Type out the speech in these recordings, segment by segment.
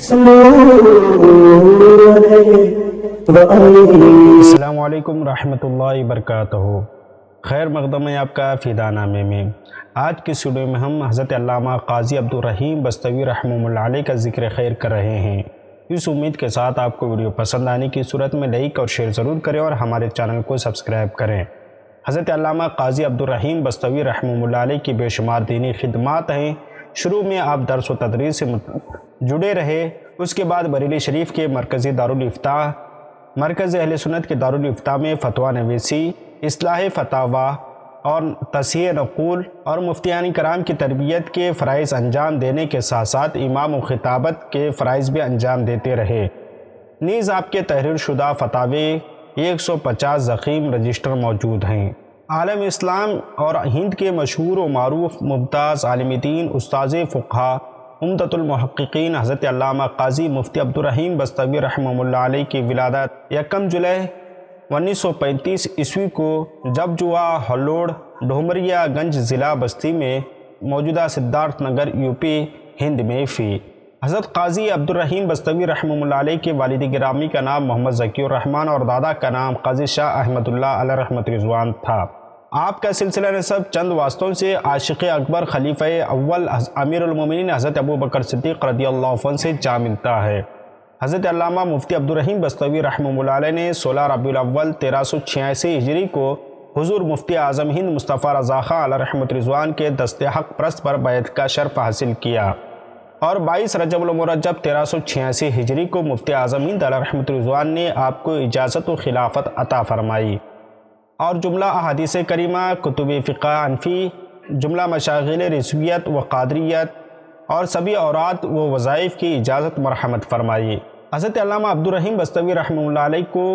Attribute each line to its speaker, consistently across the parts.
Speaker 1: السلام علیکم ورحمۃ اللہ وبرکاتہ۔ خیر مقدم ہے آپ کا فدا نامے میں۔ آج کی ویڈیو میں ہم حضرت علامہ قاضی عبدالرحیم بستوی رحمہ اللہ علیہ کا ذکر خیر کر رہے ہیں۔ اس امید کے ساتھ آپ کو ویڈیو پسند آنے کی صورت میں لائک اور شیئر ضرور کریں اور ہمارے چینل کو سبسکرائب کریں۔ حضرت علامہ قاضی عبدالرحیم بستوی رحمہ اللہ علیہ کی بے شمار دینی خدمات ہیں۔ شروع میں آپ درس و تدریس سے جڑے رہے، اس کے بعد بریلی شریف کے مرکزی دارالافتاء مرکز اہل سنت کے دارالافتاء میں فتویٰ نویسی، اصلاح فتاویٰ اور تصحیح نقول اور مفتیان کرام کی تربیت کے فرائض انجام دینے کے ساتھ ساتھ امام و خطابت کے فرائض بھی انجام دیتے رہے۔ نیز آپ کے تحریر شدہ فتاوی 150 ضخیم رجسٹر موجود ہیں۔ عالم اسلام اور ہند کے مشہور و معروف ممتاز عالم دین، استاذ فقہ، عمدۃ المحققین حضرت علامہ قاضی مفتی عبدالرحیم بستوی رحمہ اللہ علیہ کی ولادت 1 جولائی 1935 عیسوی کو جبجوا ہلوڑ ڈھومریا گنج ضلع بستی میں موجودہ سدھارتھ نگر یو پی ہند میں ہوئی۔ حضرت قاضی عبدالرحیم بستوی رحمہ اللہ علیہ کے والد گرامی کا نام محمد ذکی الرحمن اور دادا کا نام قاضی شاہ احمد اللہ علیہ رحمت رضوان تھا۔ آپ کا سلسلہ نسب چند واسطوں سے عاشق اکبر خلیفہ اول امیر المومنین حضرت ابو بکر صدیق رضی اللہ عنہ سے جا ملتا ہے۔ حضرت علامہ مفتی عبدالرحیم بستوی رحمہ اللہ علیہ نے 16 ربیع الاول 1386 ہجری کو حضور مفتی اعظم ہند مصطفیٰ رضا خاں علیہ رحمت رضوان کے دست حق پرست پر بیعت کا شرف حاصل کیا اور 22 رجب المرجب 1386 ہجری کو مفتی اعظم ہند علیہ رحمت رضوان نے آپ کو اجازت و خلافت عطا فرمائی اور جملہ احادیث کریمہ، کتب فقہ حنفی، جملہ مشاغل رضویت و قادریت اور سبھی اوراد و وظائف کی اجازت مرحمت فرمائی۔ حضرت علامہ عبدالرحیم بستوی رحمہ اللہ علیہ کو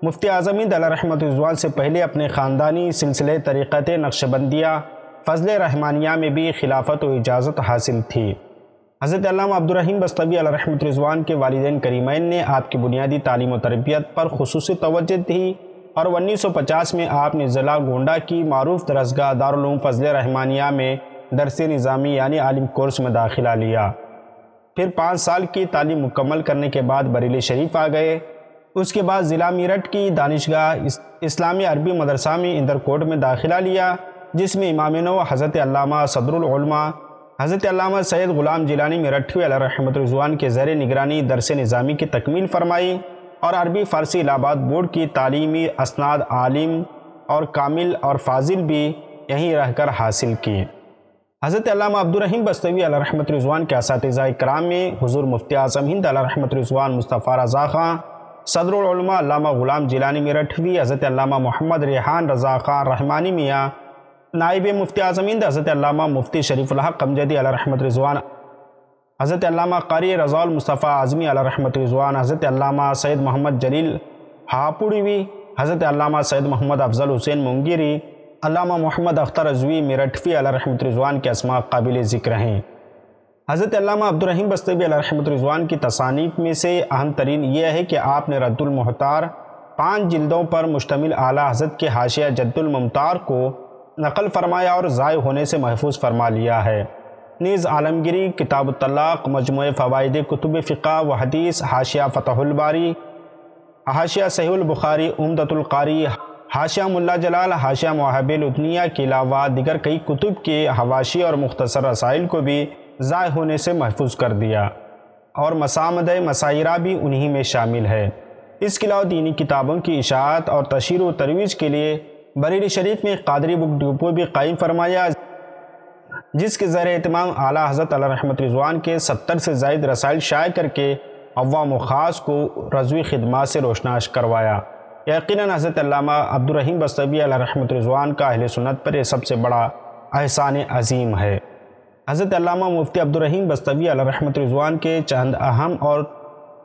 Speaker 1: مفتی اعظم ہند علیہ رحمت رضوان سے پہلے اپنے خاندانی سلسلے طریقت نقشبندیہ فضل رحمانیہ میں بھی خلافت و اجازت حاصل تھی۔ حضرت علامہ عبدالرحیم بستوی علیہ رحمت رضوان کے والدین کریمین نے آپ کی بنیادی تعلیم و تربیت پر خصوصی توجہ دی اور 1950 میں آپ نے ضلع گونڈہ کی معروف درسگاہ دارالعلوم فضل رحمانیہ میں درس نظامی یعنی عالم کورس میں داخلہ لیا۔ پھر 5 سال کی تعلیم مکمل کرنے کے بعد بریلی شریف آ گئے۔ اس کے بعد ضلع میرٹھ کی دانشگاہ اسلامی عربی مدرسہ میں اندرکوٹ میں داخلہ لیا، جس میں امام نو حضرت علامہ صدر العلماء حضرت علامہ سید غلام جیلانی میرٹھوی علیہ رحمت رضوان کے زیر نگرانی درس نظامی کی تکمیل فرمائی اور عربی فارسی الہ آباد بورڈ کی تعلیمی اسناد عالم اور کامل اور فاضل بھی یہیں رہ کر حاصل کی۔ حضرت علامہ عبدالرحیم بستوی علیہ رحمت رضوان کے اساتذہ کرام میں حضور مفتی اعظم ہند علیہ رحمت رضوان مصطفیٰ رضا خاں، صدر العلماء علامہ غلام جیلانی میرٹھوی، حضرت علامہ محمد ریحان رضا خاں رحمانی میاں، نائب مفتی اعظم ہند حضرت علامہ مفتی شریف الحق قمجدی علیہ رحمت رضوان، حضرت علامہ قاری رضا المصطفیٰ اعظمی علیہ رحمت رضوان، حضرت علامہ سید محمد جلیل ہاپوڑوی، حضرت علامہ سید محمد افضل حسین منگیری، علامہ محمد اختر رضوی میرٹھوی علیہ رحمت رضوان کے اسماء قابل ذکر ہیں۔ حضرت علامہ عبدالرحیم بستوی علیہ رحمت رضوان کی تصانیف میں سے اہم ترین یہ ہے کہ آپ نے رد المحتار 5 جلدوں پر مشتمل اعلیٰ حضرت کے حاشیہ جد الممتار کو نقل فرمایا اور ضائع ہونے سے محفوظ فرما لیا ہے۔ نیز عالمگیری، کتاب الطلاق، مجموعہ فوائد کتب فقہ و حدیث، حاشیہ فتح الباری، حاشیہ صحیح البخاری، عمدۃ القاری، حاشیہ ملا جلال، حاشیہ مواہب الدنیا کے علاوہ دیگر کئی کتب کے حواشی اور مختصر رسائل کو بھی ضائع ہونے سے محفوظ کر دیا اور مسامد مسائرہ بھی انہی میں شامل ہے۔ اس کے علاوہ دینی کتابوں کی اشاعت اور تشہیر و ترویج کے لیے بریلی شریف میں قادری بک ڈپو بھی قائم فرمایا، جس کے زیر اہتمام اعلیٰ حضرت علیہ رحمت رضوان کے 70 سے زائد رسائل شائع کر کے عوام و خاص کو رضوی خدمات سے روشناس کروایا۔ یقیناً حضرت علامہ عبدالرحیم بستوی علیہ رحمت رضوان کا اہل سنت پر یہ سب سے بڑا احسان عظیم ہے۔ حضرت علامہ مفتی عبدالرحیم بستوی علیہ رحمت رضوان کے چند اہم اور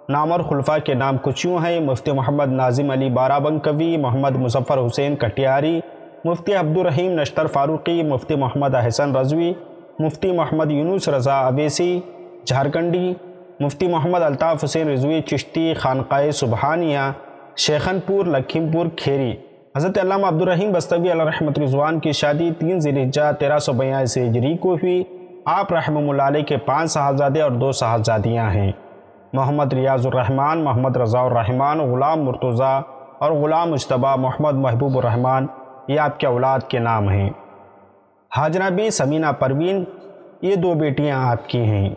Speaker 1: نامور خلفاء کے نام کچھ یوں ہیں: مفتی محمد ناظم علی بارابنکوی، محمد مظفر حسین کٹیاری، مفتی عبدالرحیم نشتر فاروقی، مفتی محمد احسن رضوی، مفتی محمد یونس رضا اویسی جھارکھنڈی، مفتی محمد الطاف حسین رضوی چشتی خانقاہ سبحانیہ شیخن پور لکھیم پور کھیری۔ حضرت علامہ عبدالرحیم بستوی علیہ رحمت رضوان کی شادی 3 ذی الحجہ 1382 ہجری کو ہوئی۔ آپ رحمہ اللہ علیہ کے 5 صاحبزادے اور 2 صاحبزادیاں ہیں۔ محمد ریاض الرحمن، محمد رضا الرحمن، غلام مرتضیٰ اور غلام مجتبیٰ محمد محبوب الرحمن، یہ آپ کے اولاد کے نام ہیں۔ حاجرہ بی سمینہ پروین، یہ 2 بیٹیاں آپ کی ہیں۔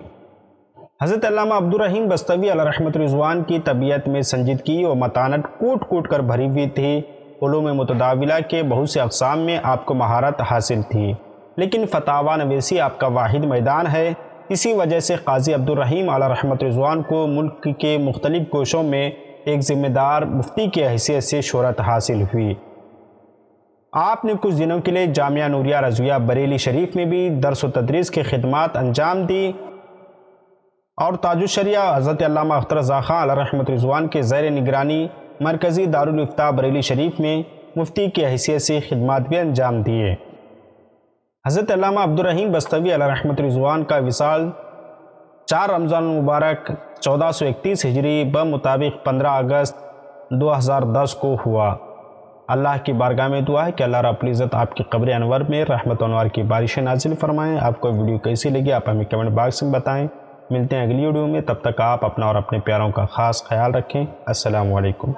Speaker 1: حضرت علامہ عبدالرحیم بستوی علیہ رحمت رضوان کی طبیعت میں سنجیدگی و متانت کوٹ کوٹ کر بھری ہوئی تھی۔ علوم متداولہ کے بہت سے اقسام میں آپ کو مہارت حاصل تھی، لیکن فتاوی نویسی آپ کا واحد میدان ہے۔ اسی وجہ سے قاضی عبدالرحیم علیہ رحمت رضوان کو ملک کے مختلف گوشوں میں ایک ذمہ دار مفتی کی حیثیت سے شہرت حاصل ہوئی۔ آپ نے کچھ دنوں کے لیے جامعہ نوریہ رضویہ بریلی شریف میں بھی درس و تدریس کی خدمات انجام دی اور تاج الشریعہ حضرت علامہ اختر رضا خان علیہ رحمت رضوان کے زیر نگرانی مرکزی دارالافتاء بریلی شریف میں مفتی کی حیثیت سے خدمات بھی انجام دیے۔ حضرت علامہ عبدالرحیم بستوی علیہ رحمت رضوان کا وصال 4 رمضان المبارک 1431 ہجری بمطابق 15 اگست 2010 کو ہوا۔ اللہ کی بارگاہ میں دعا ہے کہ اللہ رب العزت آپ کی قبر انور میں رحمت و انوار کی بارشیں نازل فرمائیں۔ آپ کو ویڈیو کیسی لگی آپ ہمیں کمنٹ باکس میں بتائیں۔ ملتے ہیں اگلی ویڈیو میں، تب تک آپ اپنا اور اپنے پیاروں کا خاص خیال رکھیں۔ السلام علیکم۔